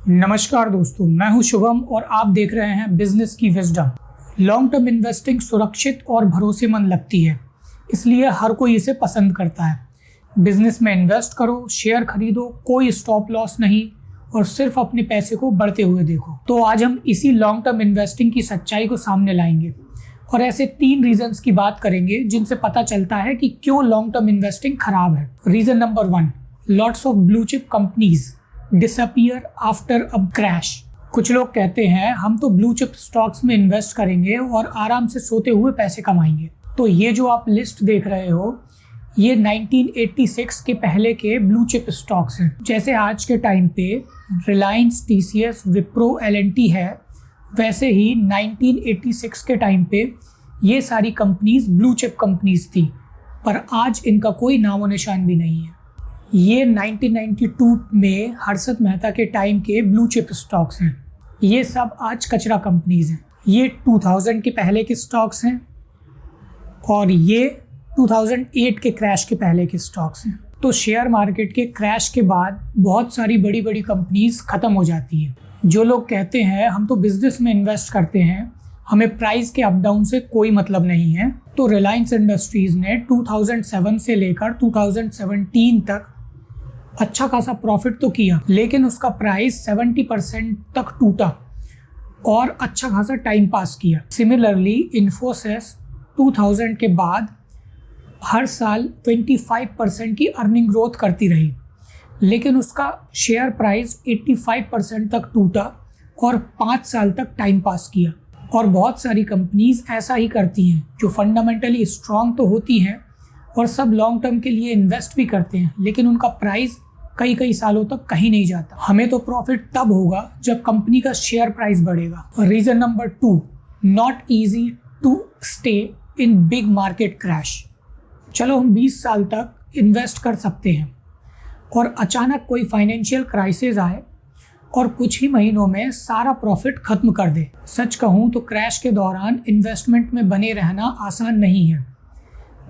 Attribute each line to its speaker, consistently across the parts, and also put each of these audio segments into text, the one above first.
Speaker 1: नमस्कार दोस्तों, मैं हूं शुभम और आप देख रहे हैं बिजनेस की विजडम। लॉन्ग टर्म इन्वेस्टिंग सुरक्षित और भरोसेमंद लगती है, इसलिए हर कोई इसे पसंद करता है। बिजनेस में इन्वेस्ट करो, शेयर खरीदो, कोई स्टॉप लॉस नहीं और सिर्फ अपने पैसे को बढ़ते हुए देखो। तो आज हम इसी लॉन्ग टर्म इन्वेस्टिंग की सच्चाई को सामने लाएंगे और ऐसे 3 रीजंस की बात करेंगे जिनसे पता चलता है कि क्यों लॉन्ग टर्म इन्वेस्टिंग खराब है। Reason number 1, lots of blue chip companies disappear after a crash. कुछ लोग कहते हैं हम तो ब्लू चिप स्टॉक्स में इन्वेस्ट करेंगे और आराम से सोते हुए पैसे कमाएंगे। तो ये जो आप लिस्ट देख रहे हो, ये 1986 के पहले के ब्लू चिप स्टॉक्स हैं। जैसे आज के टाइम पे रिलायंस, टीसीएस, विप्रो, एल&टी है, वैसे ही 1986 के टाइम पे ये सारी कंपनीज ब्लू चिप कंपनीज थी, पर आज इनका कोई नामो निशान भी नहीं है। ये 1992 में हर्षद मेहता के टाइम के ब्लू चिप स्टॉक्स हैं। ये सब आज कचरा कंपनीज हैं। ये 2000 के पहले के स्टॉक्स हैं और ये 2008 के क्रैश के पहले के स्टॉक्स हैं। तो शेयर मार्केट के क्रैश के बाद बहुत सारी बड़ी बड़ी कंपनीज ख़त्म हो जाती हैं। जो लोग कहते हैं हम तो बिजनेस में इन्वेस्ट करते हैं, हमें प्राइस के अप डाउन से कोई मतलब नहीं है, तो रिलायंस इंडस्ट्रीज़ ने 2007 से लेकर 2017 तक अच्छा खासा प्रॉफिट तो किया, लेकिन उसका प्राइस 70% तक टूटा और अच्छा खासा टाइम पास किया। सिमिलरली इन्फोसिस 2000 के बाद हर साल 25% की अर्निंग ग्रोथ करती रही, लेकिन उसका शेयर प्राइस 85% तक टूटा और 5 साल तक टाइम पास किया। और बहुत सारी कंपनीज ऐसा ही करती हैं, जो फंडामेंटली स्ट्रांग तो होती हैं और सब लॉन्ग टर्म के लिए इन्वेस्ट भी करते हैं, लेकिन उनका प्राइस कई सालों तक कहीं नहीं जाता। हमें तो प्रॉफिट तब होगा जब कंपनी का शेयर प्राइस बढ़ेगा। Reason number 2, not easy to stay in big market crash. चलो हम 20 साल तक इन्वेस्ट कर सकते हैं और अचानक कोई फाइनेंशियल क्राइसिस आए और कुछ ही महीनों में सारा प्रॉफिट खत्म कर दे। सच कहूँ तो क्रैश के दौरान इन्वेस्टमेंट में बने रहना आसान नहीं है।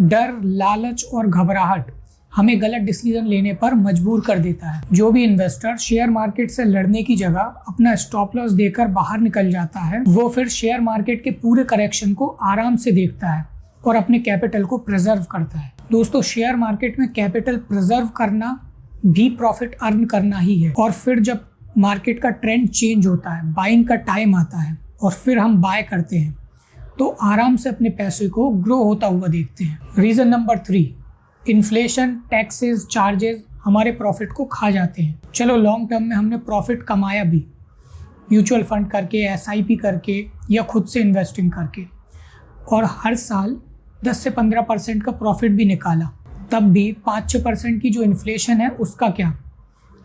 Speaker 1: डर, लालच और घबराहट हमें गलत डिसीजन लेने पर मजबूर कर देता है। जो भी इन्वेस्टर शेयर मार्केट से लड़ने की जगह अपना स्टॉप लॉस देकर बाहर निकल जाता है, वो फिर शेयर मार्केट के पूरे करेक्शन को आराम से देखता है और अपने कैपिटल को प्रिजर्व करता है। दोस्तों, शेयर मार्केट में कैपिटल प्रिजर्व करना भी प्रॉफिट अर्न करना ही है। और फिर जब मार्केट का ट्रेंड चेंज होता है, बाइंग का टाइम आता है और फिर हम बाय करते हैं, तो आराम से अपने पैसे को ग्रो होता हुआ देखते हैं। Reason number 3, inflation, taxes, charges हमारे प्रॉफिट को खा जाते हैं। चलो लॉन्ग टर्म में हमने प्रॉफिट कमाया भी, म्यूचुअल फंड करके, एसआईपी करके या खुद से इन्वेस्टिंग करके, और हर साल 10 से 15% का प्रॉफिट भी निकाला, तब भी 5-6% की जो इन्फ्लेशन है उसका क्या,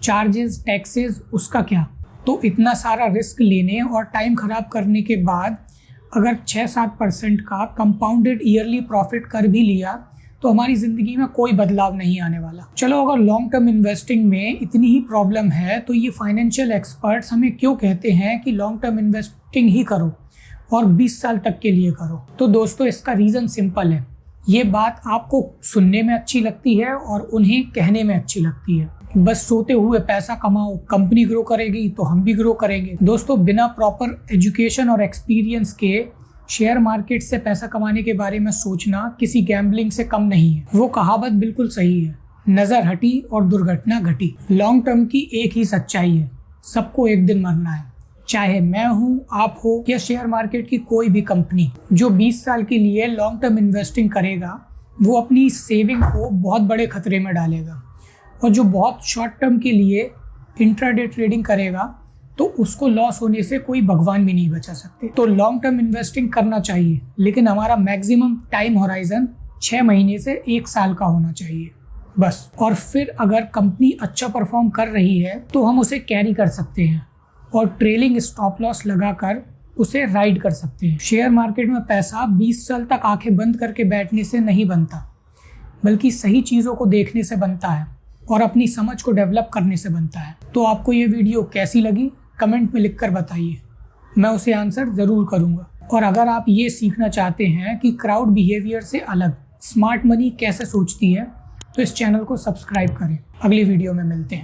Speaker 1: चार्जेस, टैक्सेस उसका क्या। तो इतना सारा रिस्क लेने और टाइम ख़राब करने के बाद अगर 6-7% का कंपाउंडेड ईयरली प्रॉफिट कर भी लिया तो हमारी ज़िंदगी में कोई बदलाव नहीं आने वाला। चलो अगर लॉन्ग टर्म इन्वेस्टिंग में इतनी ही प्रॉब्लम है, तो ये फाइनेंशियल एक्सपर्ट्स हमें क्यों कहते हैं कि लॉन्ग टर्म इन्वेस्टिंग ही करो और 20 साल तक के लिए करो। तो दोस्तों, इसका रीज़न सिंपल है। ये बात आपको सुनने में अच्छी लगती है और उन्हें कहने में अच्छी लगती है। बस सोते हुए पैसा कमाओ, कंपनी ग्रो करेगी तो हम भी ग्रो करेंगे। दोस्तों, बिना प्रॉपर एजुकेशन और एक्सपीरियंस के शेयर मार्केट से पैसा कमाने के बारे में सोचना किसी गैम्बलिंग से कम नहीं है। वो कहावत बिल्कुल सही है, नज़र हटी और दुर्घटना घटी। लॉन्ग टर्म की एक ही सच्चाई है, सबको एक दिन मरना है। चाहे मैं हूँ, आप हो या शेयर मार्केट की कोई भी कंपनी। जो 20 साल के लिए लॉन्ग टर्म इन्वेस्टिंग करेगा, वो अपनी सेविंग को बहुत बड़े खतरे में डालेगा, और जो बहुत शॉर्ट टर्म के लिए इंट्राडे ट्रेडिंग करेगा, तो उसको लॉस होने से कोई भगवान भी नहीं बचा सकते। तो लॉन्ग टर्म इन्वेस्टिंग करना चाहिए, लेकिन हमारा मैक्सिमम टाइम होराइजन 6 महीने से 1 साल का होना चाहिए बस। और फिर अगर कंपनी अच्छा परफॉर्म कर रही है तो हम उसे कैरी कर सकते हैं और ट्रेलिंग स्टॉप लॉस लगाकर उसे राइड कर सकते हैं। शेयर मार्केट में पैसा 20 साल तक आंखें बंद करके बैठने से नहीं बनता, बल्कि सही चीज़ों को देखने से बनता है और अपनी समझ को डेवलप करने से बनता है। तो आपको ये वीडियो कैसी लगी कमेंट में लिखकर बताइए, मैं उसे आंसर ज़रूर करूँगा। और अगर आप ये सीखना चाहते हैं कि क्राउड बिहेवियर से अलग स्मार्ट मनी कैसे सोचती है, तो इस चैनल को सब्सक्राइब करें। अगली वीडियो में मिलते हैं।